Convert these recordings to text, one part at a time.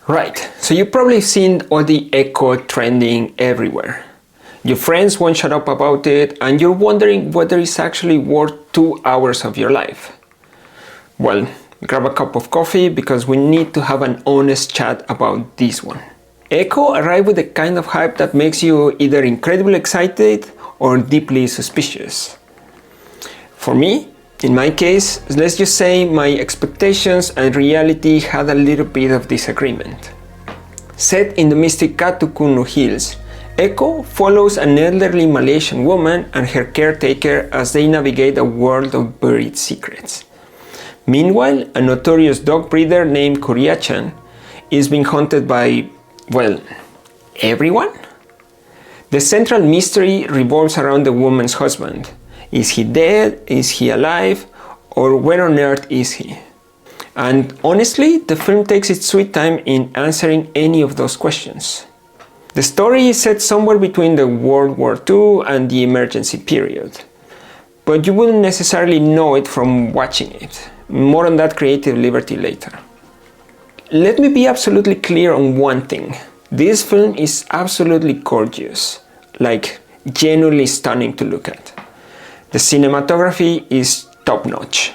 Right, so you've probably seen all the EKO trending everywhere. Your friends won't shut up about it, and you're wondering whether it's actually worth 2 hours of your life. Well, grab a cup of coffee because we need to have an honest chat about this one. EKO arrived with the kind of hype that makes you either incredibly excited or deeply suspicious. For me, in my case, let's just say my expectations and reality had a little bit of disagreement. Set in the mystic Katukunnu Hills, EKO follows an elderly Malaysian woman and her caretaker as they navigate a world of buried secrets. Meanwhile, a notorious dog breeder named Kuryachan is being hunted by, well, everyone? The central mystery revolves around the woman's husband. Is he dead? Is he alive? Or where on earth is he? And honestly, the film takes its sweet time in answering any of those questions. The story is set somewhere between the World War II and the emergency period. But you wouldn't necessarily know it from watching it. More on that creative liberty later. Let me be absolutely clear on one thing. This film is absolutely gorgeous. Like, genuinely stunning to look at. The cinematography is top-notch.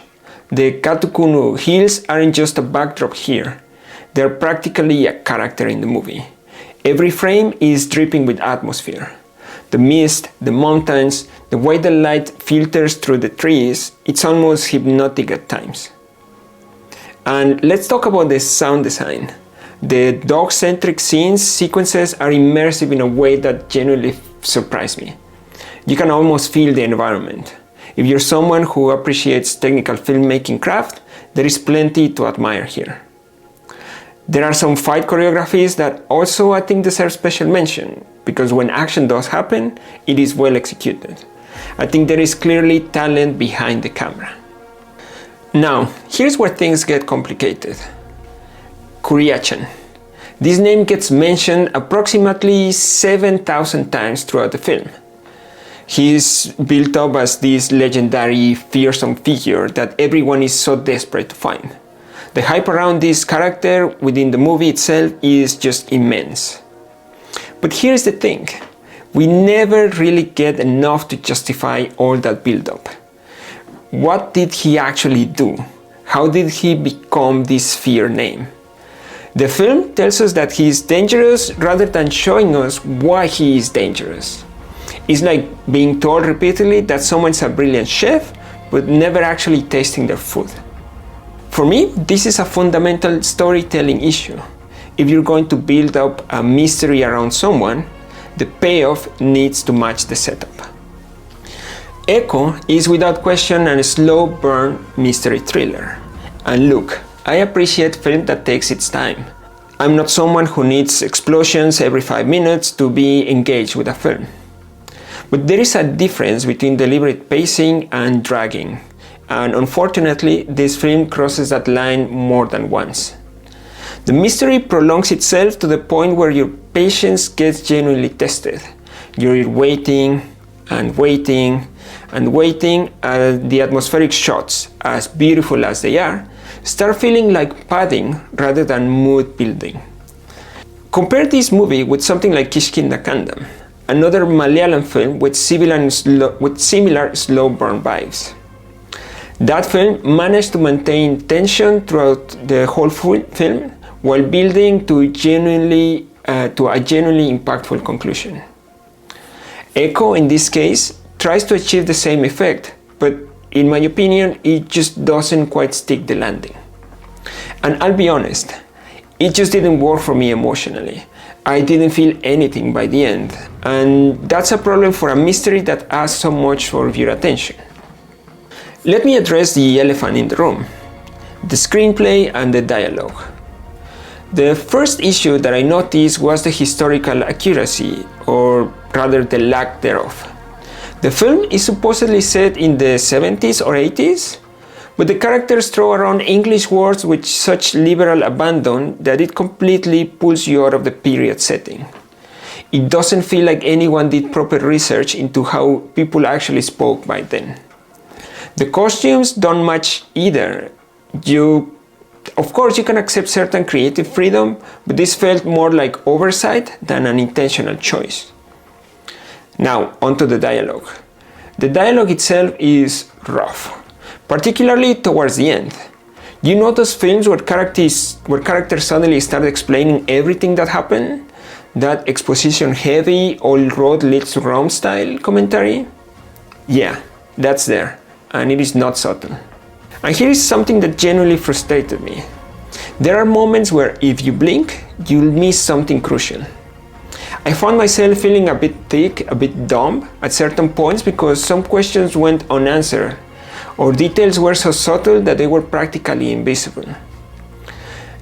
The Katukunnu Hills aren't just a backdrop here. They're practically a character in the movie. Every frame is dripping with atmosphere. The mist, the mountains, the way the light filters through the trees, it's almost hypnotic at times. And let's talk about the sound design. The dog-centric sequences are immersive in a way that genuinely surprised me. You can almost feel the environment. If you're someone who appreciates technical filmmaking craft, there is plenty to admire here. There are some fight choreographies that also I think deserve special mention, because when action does happen, it is well executed. I think there is clearly talent behind the camera. Now, here's where things get complicated. Kuryachan. This name gets mentioned approximately 7,000 times throughout the film. He is built up as this legendary, fearsome figure that everyone is so desperate to find. The hype around this character within the movie itself is just immense. But here's the thing, we never really get enough to justify all that build-up. What did he actually do? How did he become this fear name? The film tells us that he is dangerous rather than showing us why he is dangerous. It's like being told repeatedly that someone's a brilliant chef, but never actually tasting their food. For me, this is a fundamental storytelling issue. If you're going to build up a mystery around someone, the payoff needs to match the setup. EKO is without question a slow burn mystery thriller. And look, I appreciate film that takes its time. I'm not someone who needs explosions every 5 minutes to be engaged with a film. But there is a difference between deliberate pacing and dragging. And unfortunately, this film crosses that line more than once. The mystery prolongs itself to the point where your patience gets genuinely tested. You're waiting and waiting and waiting, and the atmospheric shots, as beautiful as they are, start feeling like padding rather than mood building. Compare this movie with something like Kishkindhakaandam, another Malayalam film with similar slow burn vibes. That film managed to maintain tension throughout the whole film while building to a genuinely impactful conclusion. EKO, in this case, tries to achieve the same effect, but in my opinion, it just doesn't quite stick the landing. And I'll be honest, it just didn't work for me emotionally. I didn't feel anything by the end, and that's a problem for a mystery that asks so much for your attention. Let me address the elephant in the room, the screenplay and the dialogue. The first issue that I noticed was the historical accuracy, or rather the lack thereof. The film is supposedly set in the 70s or 80s, but the characters throw around English words with such liberal abandon that it completely pulls you out of the period setting. It doesn't feel like anyone did proper research into how people actually spoke back then. The costumes don't match either. You Of course, you can accept certain creative freedom, but this felt more like oversight than an intentional choice. Now, onto the dialogue. The dialogue itself is rough, particularly towards the end. You know those films where characters suddenly start explaining everything that happened? That exposition-heavy, all road leads to Rome style commentary? Yeah, that's there, and it is not subtle. And here is something that genuinely frustrated me. There are moments where if you blink, you'll miss something crucial. I found myself feeling a bit thick, a bit dumb at certain points because some questions went unanswered, or details were so subtle that they were practically invisible.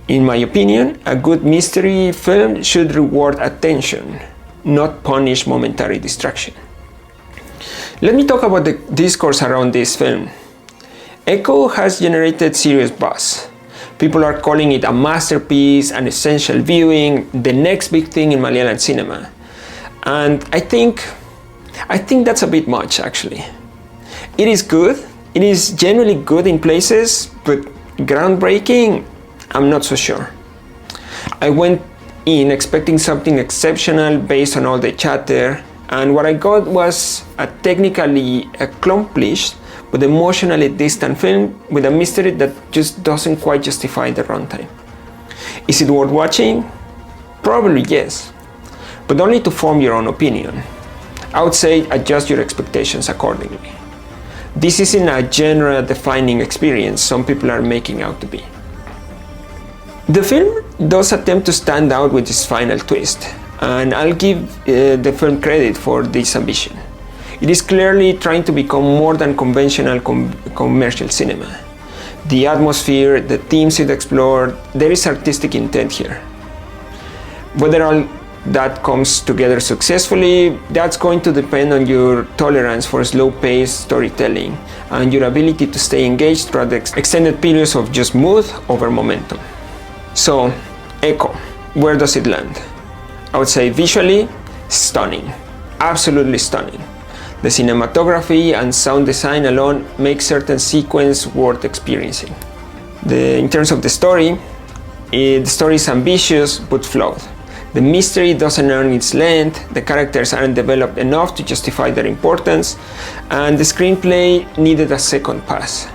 In my opinion, a good mystery film should reward attention, not punish momentary distraction. Let me talk about the discourse around this film. EKO has generated serious buzz. People are calling it a masterpiece, an essential viewing, the next big thing in Malayalam cinema. And I think that's a bit much, actually. It is good, it is genuinely good in places, but groundbreaking, I'm not so sure. I went in expecting something exceptional based on all the chatter, and what I got was a technically accomplished but emotionally distant film with a mystery that just doesn't quite justify the runtime. Is it worth watching? Probably yes, but only to form your own opinion. I would say adjust your expectations accordingly. This isn't a genre-defining experience some people are making out to be. The film does attempt to stand out with its final twist, and I'll give the film credit for this ambition. It is clearly trying to become more than conventional commercial cinema. The atmosphere, the themes it explored, there is artistic intent here. Whether all that comes together successfully, that's going to depend on your tolerance for slow-paced storytelling and your ability to stay engaged throughout the extended periods of just mood over momentum. So, EKO, where does it land? I would say visually, stunning. Absolutely stunning. The cinematography and sound design alone make certain sequences worth experiencing. In terms of the story is ambitious but flawed. The mystery doesn't earn its length, the characters aren't developed enough to justify their importance, and the screenplay needed a second pass.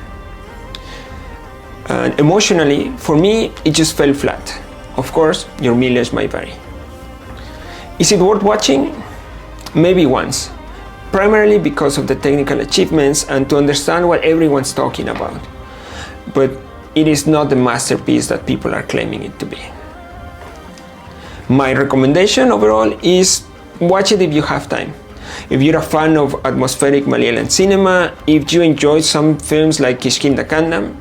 And emotionally, for me, it just fell flat. Of course, your mileage might vary. Is it worth watching? Maybe once. Primarily because of the technical achievements and to understand what everyone's talking about. But it is not the masterpiece that people are claiming it to be. My recommendation overall is watch it if you have time. If you're a fan of atmospheric Malayalam cinema, if you enjoy some films like Kishkindhakaandam,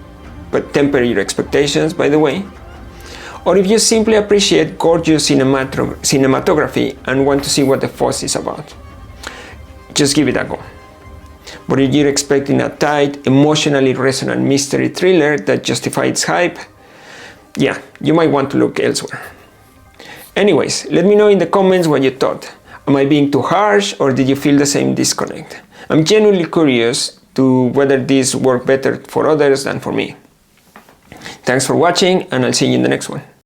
but temper your expectations, by the way, or if you simply appreciate gorgeous cinematography and want to see what the fuss is about, just give it a go. But if you're expecting a tight, emotionally resonant mystery thriller that justifies its hype, yeah, you might want to look elsewhere. Anyways, let me know in the comments what you thought. Am I being too harsh, or did you feel the same disconnect? I'm genuinely curious to whether this worked better for others than for me. Thanks for watching, and I'll see you in the next one.